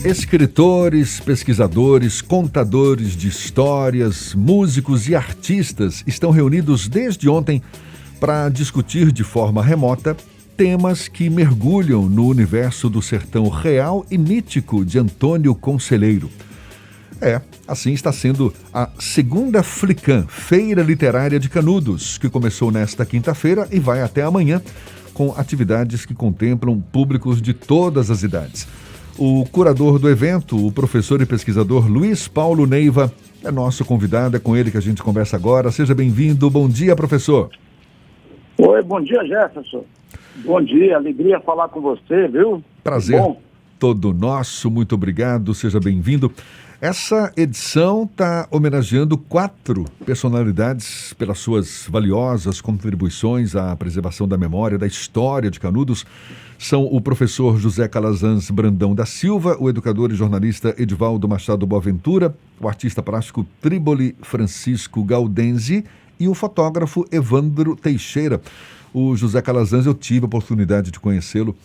Escritores, pesquisadores, contadores de histórias, músicos e artistas estão reunidos desde ontem para discutir de forma remota temas que mergulham no universo do sertão real e mítico de Antônio Conselheiro. Assim está sendo a segunda Flicam, Feira Literária de Canudos, que começou nesta quinta-feira e vai até amanhã, com atividades que contemplam públicos de todas as idades. O curador do evento, o professor e pesquisador Luiz Paulo Neiva, é nosso convidado, é com ele que a gente conversa agora. Seja bem-vindo. Bom dia, professor. Oi, bom dia, Jefferson. Bom dia, alegria falar com você, viu? Prazer todo nosso, muito obrigado, seja bem-vindo. Essa edição está homenageando 4 personalidades pelas suas valiosas contribuições à preservação da memória, da história de Canudos. São o professor José Calazans Brandão da Silva, o educador e jornalista Edivaldo Machado Boaventura, o artista plástico Triboli Francisco Gaudenzi e o fotógrafo Evandro Teixeira. O José Calazans, eu tive a oportunidade de conhecê-lo.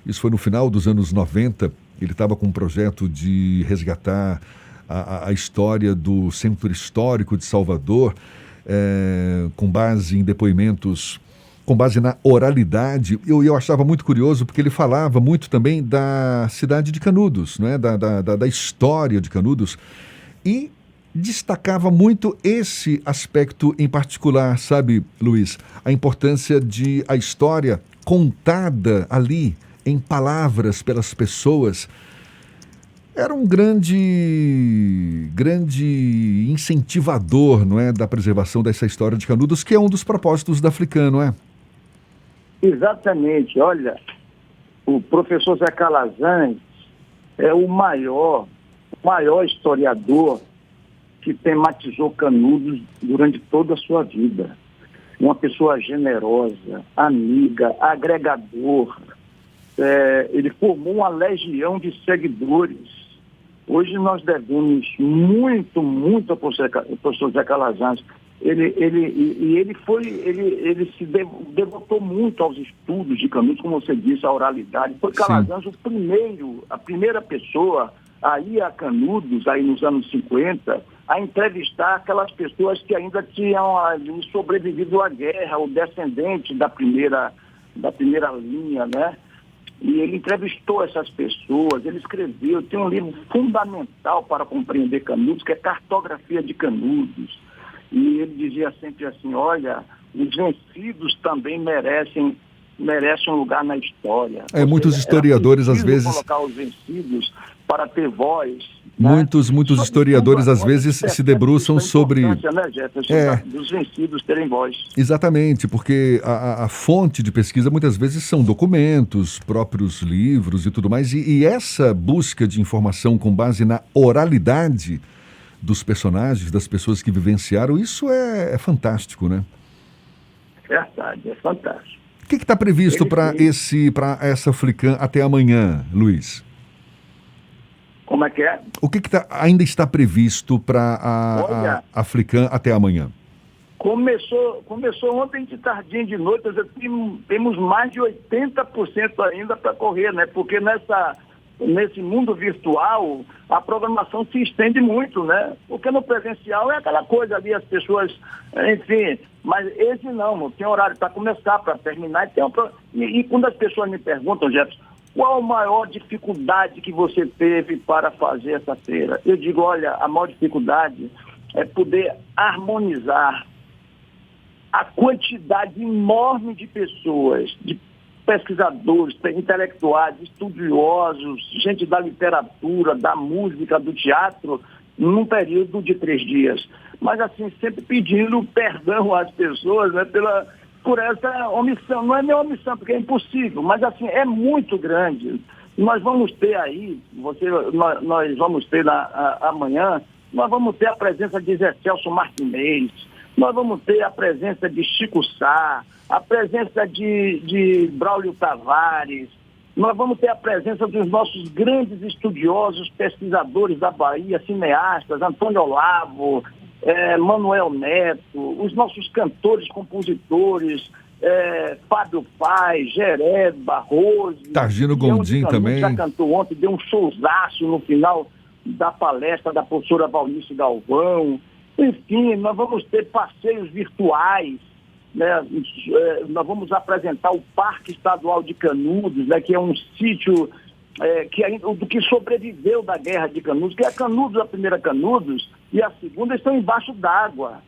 Isso foi no final dos anos 90. Ele estava com um projeto de resgatar a história do Centro Histórico de Salvador, com base em depoimentos, com base na oralidade. Eu achava muito curioso, porque ele falava muito também da cidade de Canudos, né? da história de Canudos, e destacava muito esse aspecto em particular, sabe, Luiz? A importância de a história contada ali, em palavras pelas pessoas. Era um grande incentivador, não é, da preservação dessa história de Canudos, que é um dos propósitos da Flicam, não é? Exatamente. Olha, o professor Zé Calazans é o maior historiador que tematizou Canudos durante toda a sua vida. Uma pessoa generosa, amiga, agregador. Ele formou uma legião de seguidores. Hoje nós devemos muito ao professor Zé Calazans. Ele se devotou muito aos estudos de Canudos, como você disse, à oralidade. Foi Calazans a primeira pessoa a ir a Canudos, aí nos anos 50, a entrevistar aquelas pessoas que ainda tinham ali sobrevivido à guerra, o descendente da primeira linha, né? E ele entrevistou essas pessoas, ele escreveu, tem um livro fundamental para compreender Canudos, que é Cartografia de Canudos. E ele dizia sempre assim, olha, os vencidos também merecem um lugar na história. Muitos historiadores, às vezes, colocar os vencidos para ter voz. Muitos historiadores, às vezes, se debruçam sobre... Né, Jefferson, dos vencidos terem voz. Exatamente, porque a fonte de pesquisa, muitas vezes, são documentos, próprios livros e tudo mais. E essa busca de informação com base na oralidade dos personagens, das pessoas que vivenciaram, isso é fantástico, né? Verdade, é fantástico. O que está previsto para essa Flicam até amanhã, Luiz? Como é que é? O que ainda está previsto para a Flicam até amanhã? Começou ontem de tardinho de noite, temos mais de 80% ainda para correr, né? Porque nesse mundo virtual, a programação se estende muito, né? Porque no presencial é aquela coisa ali, as pessoas, enfim, mas esse não tem horário para começar, para terminar, e quando as pessoas me perguntam, Jefferson, qual a maior dificuldade que você teve para fazer essa feira? Eu digo, olha, a maior dificuldade é poder harmonizar a quantidade enorme de pessoas, de pesquisadores, intelectuais, estudiosos, gente da literatura, da música, do teatro, num período de 3 dias. Mas, assim, sempre pedindo perdão às pessoas, né, por essa omissão. Não é nem omissão, porque é impossível, mas, assim, é muito grande. Nós vamos ter aí, nós vamos ter amanhã, nós vamos ter a presença de Zé Celso Martinez, nós vamos ter a presença de Chico Sá, a presença de Braulio Tavares, nós vamos ter a presença dos nossos grandes estudiosos, pesquisadores da Bahia, cineastas, Antônio Olavo, Manuel Neto, os nossos cantores, compositores, Fábio Paz, Geré, Barroso. Targino Gondim também. Já cantou ontem, deu um showzaço no final da palestra da professora Valnice Galvão. Enfim, nós vamos ter passeios virtuais, né? Nós vamos apresentar o Parque Estadual de Canudos, né? Que é um sítio do que sobreviveu da Guerra de Canudos, que é Canudos, a primeira Canudos, e a segunda estão embaixo d'água.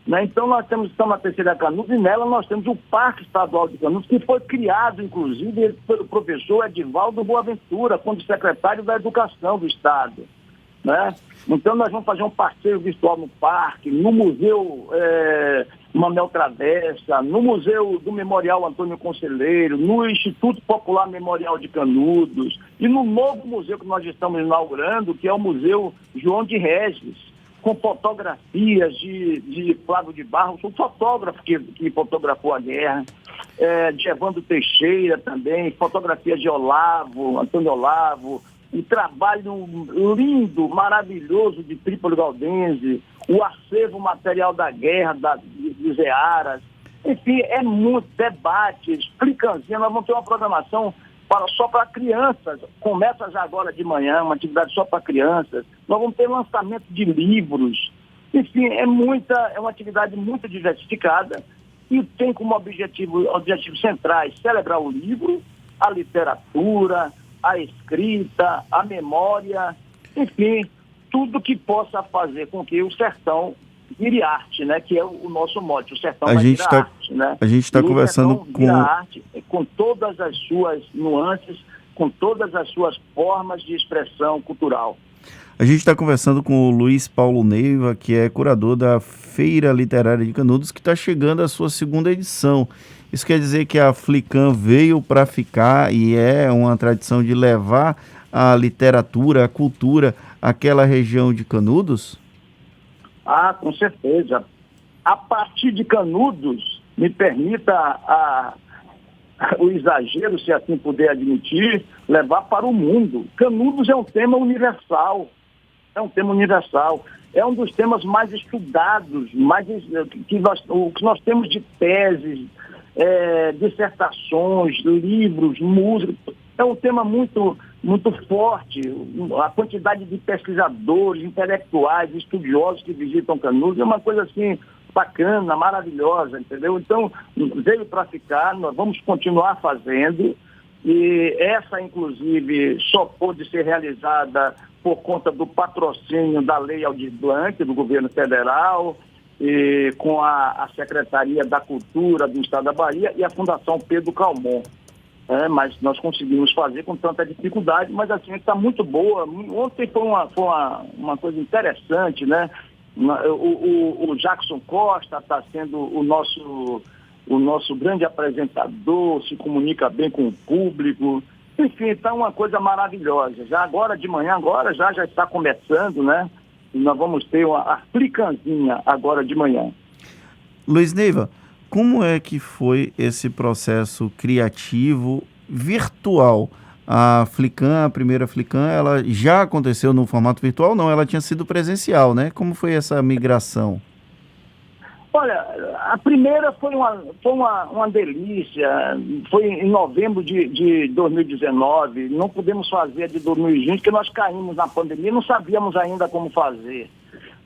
Né? Então nós estamos na terceira Canudos e nela nós temos o Parque Estadual de Canudos, que foi criado, inclusive, pelo professor Edivaldo Boaventura, quando secretário da Educação do Estado. Né? Então nós vamos fazer um passeio virtual no parque, no Museu Manuel Travessa, no Museu do Memorial Antônio Conselheiro, no Instituto Popular Memorial de Canudos e no novo museu que nós estamos inaugurando, que é o Museu João de Regis, com fotografias de Flávio de Barros, um fotógrafo que fotografou a guerra, de Evandro Teixeira também, fotografias de Antônio Olavo, um trabalho lindo, maravilhoso de Trípoli Galdense, o acervo material da guerra de Zé Aras. Enfim, é muito debate, explicância. Nós vamos ter uma programação só para crianças, começa já agora de manhã, uma atividade só para crianças. Nós vamos ter lançamento de livros. Enfim, é uma atividade muito diversificada e tem como objetivos centrais celebrar o livro, a literatura, a escrita, a memória, enfim, tudo que possa fazer com que o sertão vire arte, né? Que é o nosso mote, o sertão vai virar arte, né? A gente está conversando com arte, com todas as suas nuances, com todas as suas formas de expressão cultural. A gente está conversando com o Luiz Paulo Neiva, que é curador da Feira Literária de Canudos, que está chegando à sua segunda edição. Isso quer dizer que a Flicam veio para ficar e é uma tradição de levar a literatura, a cultura àquela região de Canudos? Ah, com certeza. A partir de Canudos, me permita o exagero, se assim puder admitir, levar para o mundo. Canudos é um tema universal. É um dos temas mais estudados, o que nós temos de teses, dissertações, livros, música. É um tema muito, muito forte. A quantidade de pesquisadores, intelectuais, estudiosos que visitam Canudos é uma coisa assim bacana, maravilhosa, entendeu? Então, veio para ficar, nós vamos continuar fazendo, e essa, inclusive, só pôde ser realizada por conta do patrocínio da Lei Aldir Blanc, do governo federal, e com a Secretaria da Cultura do Estado da Bahia e a Fundação Pedro Calmon. Mas nós conseguimos fazer com tanta dificuldade, mas assim, está muito boa. Ontem foi uma coisa interessante, né? O Jackson Costa está sendo o nosso grande apresentador, se comunica bem com o público. Enfim, está uma coisa maravilhosa. Já agora de manhã, já está começando, né? E nós vamos ter a Flicamzinha agora de manhã. Luiz Neiva, como é que foi esse processo criativo virtual? A Flicam, a primeira Flicam, ela já aconteceu no formato virtual? Não, ela tinha sido presencial, né? Como foi essa migração? Olha, a primeira foi uma delícia. Foi em novembro de 2019. Não pudemos fazer a de 2020, porque nós caímos na pandemia e não sabíamos ainda como fazer.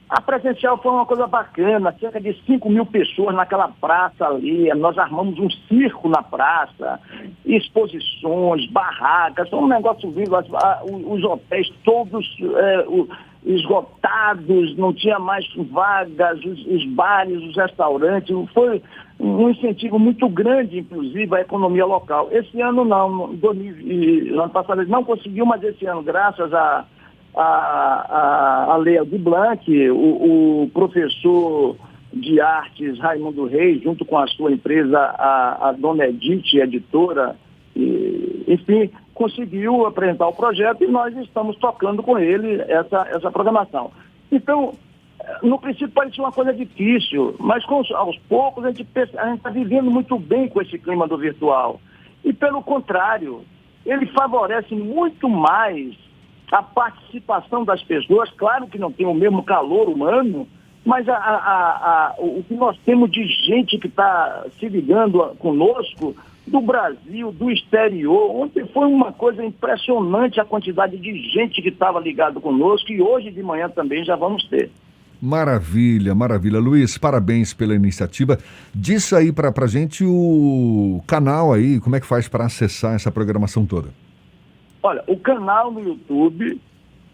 A presencial foi uma coisa bacana, cerca de 5.000 pessoas naquela praça ali. Nós armamos um circo na praça, exposições, barracas, foi um negócio vivo. Os hotéis todos esgotados, não tinha mais vagas, os bares, os restaurantes. Foi um incentivo muito grande, inclusive, à economia local. Esse ano não, ano passado não conseguiu, mas esse ano, graças a Lei Aldir Blanc, o professor de artes Raimundo Reis, junto com a sua empresa, a Dona Edith, editora, enfim, conseguiu apresentar o projeto e nós estamos tocando com ele essa programação. Então, no princípio parecia uma coisa difícil, mas aos poucos a gente está vivendo muito bem com esse clima do virtual. E pelo contrário, ele favorece muito mais a participação das pessoas, claro que não tem o mesmo calor humano, Mas o que nós temos de gente que está se ligando conosco, do Brasil, do exterior, ontem foi uma coisa impressionante a quantidade de gente que estava ligado conosco, e hoje de manhã também já vamos ter. Maravilha, maravilha. Luiz, parabéns pela iniciativa. Diz aí pra gente o canal aí, como é que faz para acessar essa programação toda? Olha, o canal no YouTube,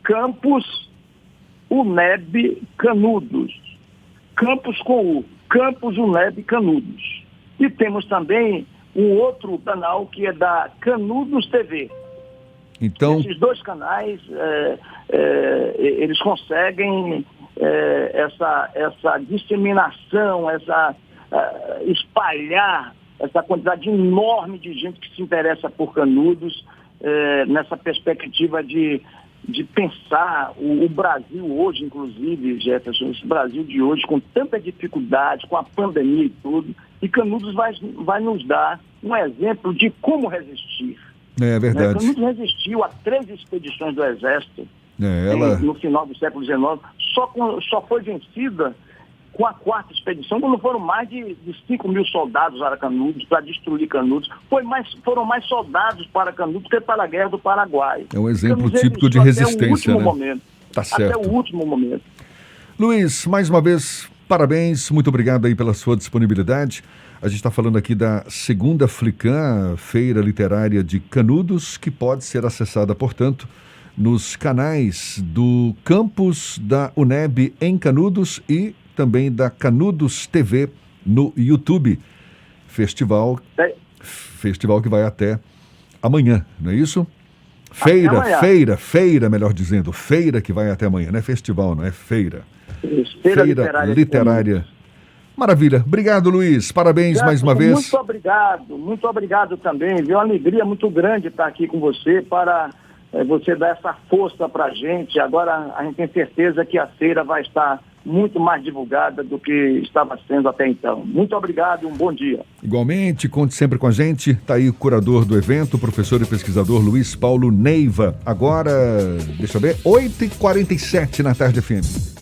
Campus UNEB Canudos. Campus com U, Campus UNEB Canudos. E temos também um outro canal que é da Canudos TV. Então, esses dois canais, eles conseguem essa disseminação, espalhar essa quantidade enorme de gente que se interessa por Canudos, nessa perspectiva de pensar o Brasil hoje, inclusive, Jefferson, esse Brasil de hoje, com tanta dificuldade, com a pandemia e tudo, e Canudos vai nos dar um exemplo de como resistir. É verdade. Canudos resistiu a 3 expedições do Exército no final do século XIX, só foi vencida com a 4ª expedição, quando foram mais de 5 mil soldados para Canudos, para destruir Canudos. Foram mais soldados para Canudos que para a Guerra do Paraguai. É um exemplo Canudos típico de resistência, né? Momento, Tá certo. Até o último momento. Luiz, mais uma vez, parabéns, muito obrigado aí pela sua disponibilidade. A gente está falando aqui da 2ª Flicam, Feira Literária de Canudos, que pode ser acessada, portanto, nos canais do campus da UNEB em Canudos e também da Canudos TV no YouTube. Festival que vai até amanhã, não é isso? Feira, melhor dizendo. Feira que vai até amanhã, não é festival, não é feira. Isso, Feira Literária. Maravilha. Obrigado, Luiz. Parabéns mais uma vez. Muito obrigado também. Viu? Uma alegria muito grande estar aqui com você para você dar essa força para a gente. Agora a gente tem certeza que a feira vai estar muito mais divulgada do que estava sendo até então. Muito obrigado e um bom dia. Igualmente, conte sempre com a gente. Está aí o curador do evento, professor e pesquisador Luiz Paulo Neiva. Agora, deixa eu ver, 8h47 na Tarde FM.